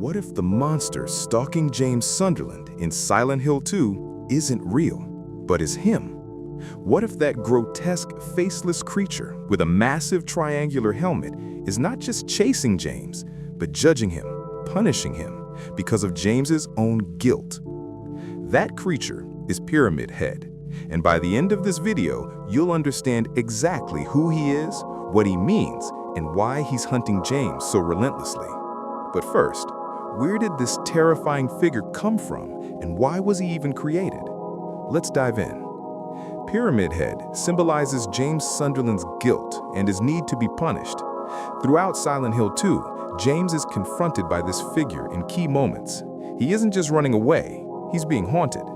What if the monster stalking James Sunderland in Silent Hill 2 isn't real, but is him? What if that grotesque, faceless creature with a massive triangular helmet is not just chasing James, but judging him, punishing him, because of James's own guilt? That creature is Pyramid Head, and by the end of this video, you'll understand exactly who he is, what he means, and why he's hunting James so relentlessly. But first, where did this terrifying figure come from, and why was he even created? Let's dive in. Pyramid Head symbolizes James Sunderland's guilt and his need to be punished. Throughout Silent Hill 2, James is confronted by this figure in key moments. He isn't just running away, he's being haunted.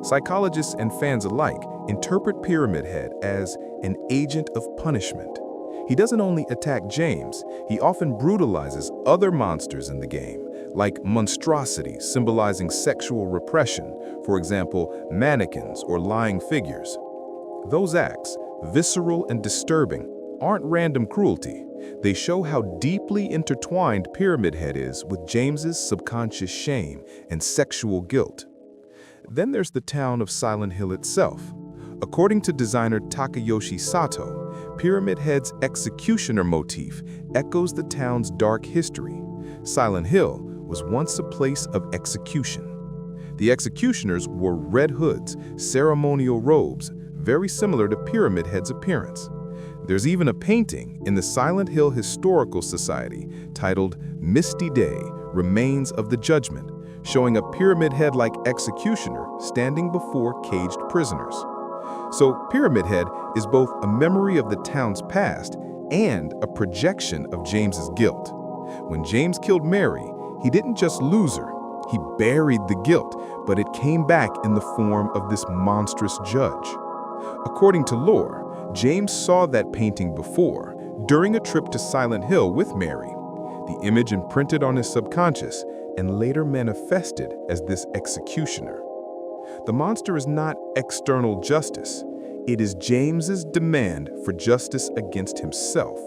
Psychologists and fans alike interpret Pyramid Head as an agent of punishment. He doesn't only attack James, he often brutalizes other monsters in the game, like monstrosities symbolizing sexual repression, for example, mannequins or lying figures. Those acts, visceral and disturbing, aren't random cruelty. They show how deeply intertwined Pyramid Head is with James's subconscious shame and sexual guilt. Then there's the town of Silent Hill itself. According to designer Takayoshi Sato, Pyramid Head's executioner motif echoes the town's dark history. Silent Hill was once a place of execution. The executioners wore red hoods, ceremonial robes, very similar to Pyramid Head's appearance. There's even a painting in the Silent Hill Historical Society titled "Misty Day, Remains of the Judgment," showing a Pyramid Head-like executioner standing before caged prisoners. So Pyramid Head is both a memory of the town's past and a projection of James's guilt. When James killed Mary, he didn't just lose her, he buried the guilt, but it came back in the form of this monstrous judge. According to lore, James saw that painting before, during a trip to Silent Hill with Mary. The image imprinted on his subconscious and later manifested as this executioner. The monster is not external justice. It is James's demand for justice against himself.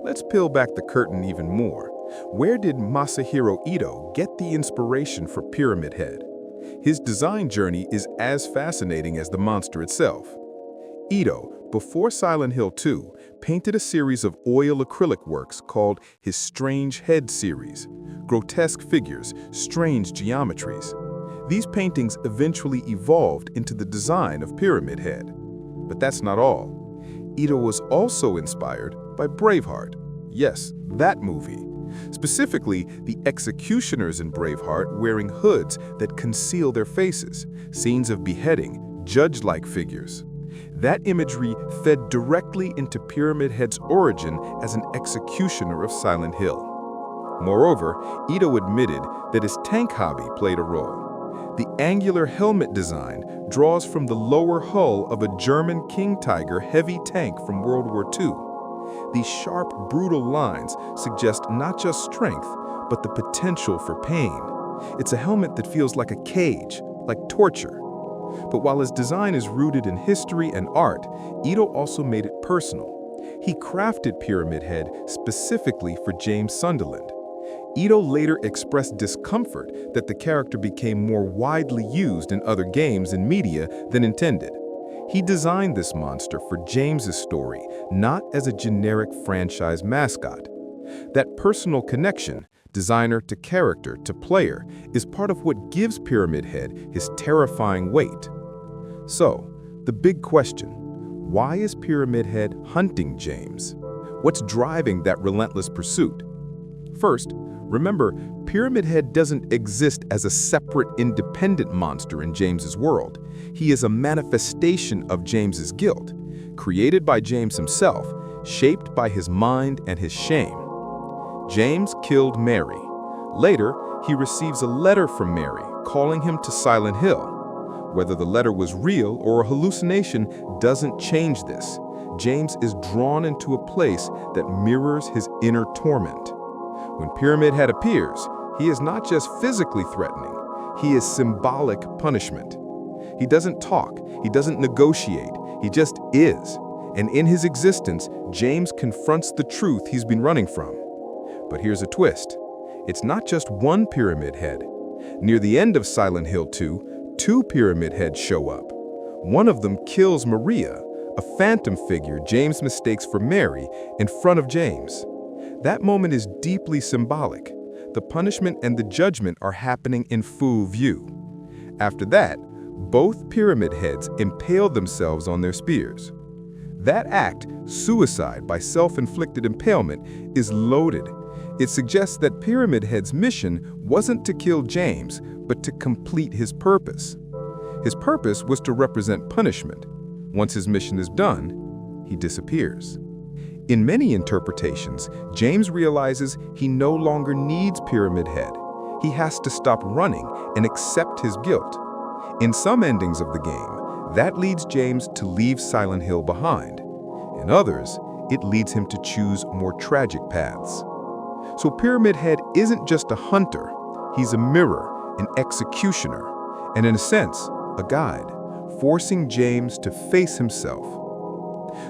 Let's peel back the curtain even more. Where did Masahiro Ito get the inspiration for Pyramid Head? His design journey is as fascinating as the monster itself. Ito, before Silent Hill 2, painted a series of oil acrylic works called his Strange Head series. Grotesque figures, strange geometries. These paintings eventually evolved into the design of Pyramid Head. But that's not all. Ito was also inspired by Braveheart. Yes, that movie. Specifically, the executioners in Braveheart wearing hoods that conceal their faces, scenes of beheading, judge-like figures. That imagery fed directly into Pyramid Head's origin as an executioner of Silent Hill. Moreover, Ito admitted that his tank hobby played a role. The angular helmet design draws from the lower hull of a German King Tiger heavy tank from World War II. These sharp, brutal lines suggest not just strength, but the potential for pain. It's a helmet that feels like a cage, like torture. But while his design is rooted in history and art, Ito also made it personal. He crafted Pyramid Head specifically for James Sunderland. Ito later expressed discomfort that the character became more widely used in other games and media than intended. He designed this monster for James's story, not as a generic franchise mascot. That personal connection, designer to character to player, is part of what gives Pyramid Head his terrifying weight. So, the big question, why is Pyramid Head hunting James? What's driving that relentless pursuit? First, remember, Pyramid Head doesn't exist as a separate, independent monster in James's world. He is a manifestation of James's guilt, created by James himself, shaped by his mind and his shame. James killed Mary. Later, he receives a letter from Mary calling him to Silent Hill. Whether the letter was real or a hallucination doesn't change this. James is drawn into a place that mirrors his inner torment. When Pyramid Head appears, he is not just physically threatening, he is symbolic punishment. He doesn't talk, he doesn't negotiate, he just is. And in his existence, James confronts the truth he's been running from. But here's a twist. It's not just one pyramid head. Near the end of Silent Hill 2, two pyramid heads show up. One of them kills Maria, a phantom figure James mistakes for Mary, in front of James. That moment is deeply symbolic. The punishment and the judgment are happening in full view. After that, both pyramid heads impale themselves on their spears. That act, suicide by self-inflicted impalement, is loaded. It suggests that Pyramid Head's mission wasn't to kill James, but to complete his purpose. His purpose was to represent punishment. Once his mission is done, he disappears. In many interpretations, James realizes he no longer needs Pyramid Head. He has to stop running and accept his guilt. In some endings of the game, that leads James to leave Silent Hill behind. In others, it leads him to choose more tragic paths. So Pyramid Head isn't just a hunter, he's a mirror, an executioner, and in a sense, a guide, forcing James to face himself.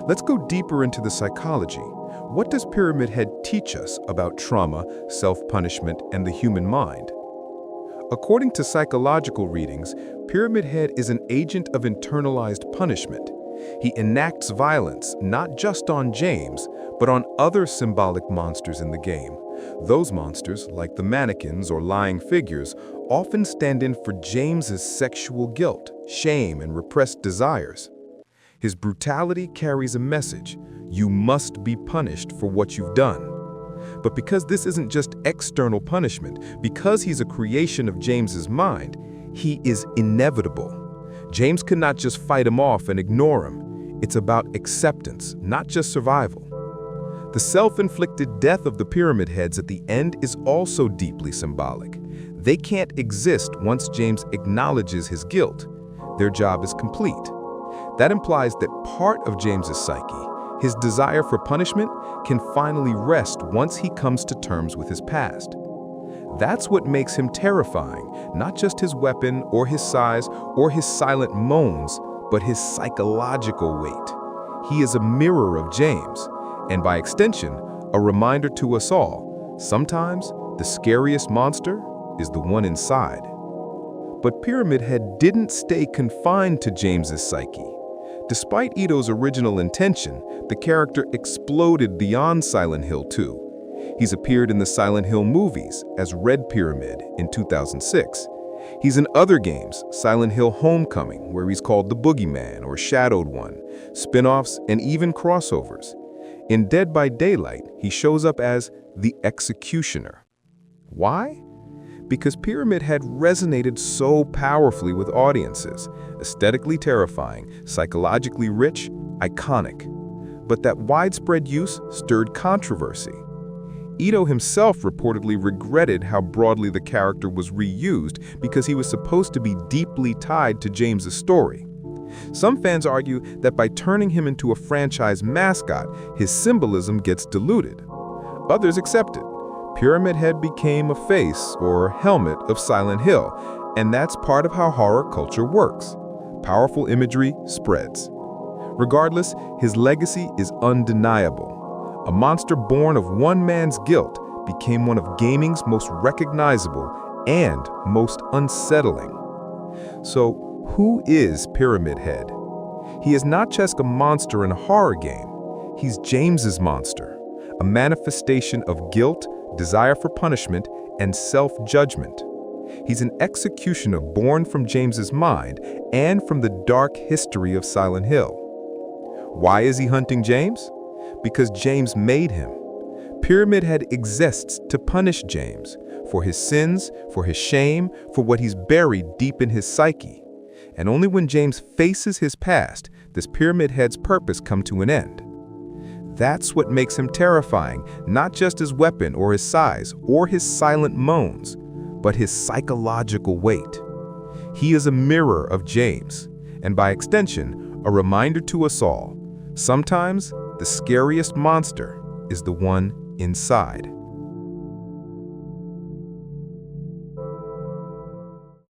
Let's go deeper into the psychology. What does Pyramid Head teach us about trauma, self-punishment, and the human mind? According to psychological readings, Pyramid Head is an agent of internalized punishment. He enacts violence not just on James, but on other symbolic monsters in the game. Those monsters, like the mannequins or lying figures, often stand in for James's sexual guilt, shame, and repressed desires. His brutality carries a message: you must be punished for what you've done. But because this isn't just external punishment, because he's a creation of James's mind, he is inevitable. James could not just fight him off and ignore him. It's about acceptance, not just survival. The self-inflicted death of the Pyramid Heads at the end is also deeply symbolic. They can't exist once James acknowledges his guilt. Their job is complete. That implies that part of James's psyche, his desire for punishment, can finally rest once he comes to terms with his past. That's what makes him terrifying, not just his weapon or his size or his silent moans, but his psychological weight. He is a mirror of James, and by extension, a reminder to us all, sometimes the scariest monster is the one inside. But Pyramid Head didn't stay confined to James's psyche. Despite Ito's original intention, the character exploded beyond Silent Hill 2. He's appeared in the Silent Hill movies as Red Pyramid in 2006. He's in other games, Silent Hill Homecoming, where he's called the Boogeyman or Shadowed One, spin-offs, and even crossovers. In Dead by Daylight, he shows up as the Executioner. Why? Because Pyramid Head resonated so powerfully with audiences, aesthetically terrifying, psychologically rich, iconic. But that widespread use stirred controversy. Ito himself reportedly regretted how broadly the character was reused because he was supposed to be deeply tied to James's story. Some fans argue that by turning him into a franchise mascot, his symbolism gets diluted. Others accept it. Pyramid Head became a face or helmet of Silent Hill, and that's part of how horror culture works. Powerful imagery spreads. Regardless, his legacy is undeniable. A monster born of one man's guilt became one of gaming's most recognizable and most unsettling. So, who is Pyramid Head? He is not just a monster in a horror game. He's James's monster, a manifestation of guilt, desire for punishment, and self-judgment. He's an executioner born from James's mind and from the dark history of Silent Hill. Why is he hunting James? Because James made him. Pyramid Head exists to punish James for his sins, for his shame, for what he's buried deep in his psyche. And only when James faces his past does Pyramid Head's purpose come to an end. That's what makes him terrifying, not just his weapon or his size or his silent moans, but his psychological weight. He is a mirror of James, and by extension, a reminder to us all, sometimes the scariest monster is the one inside.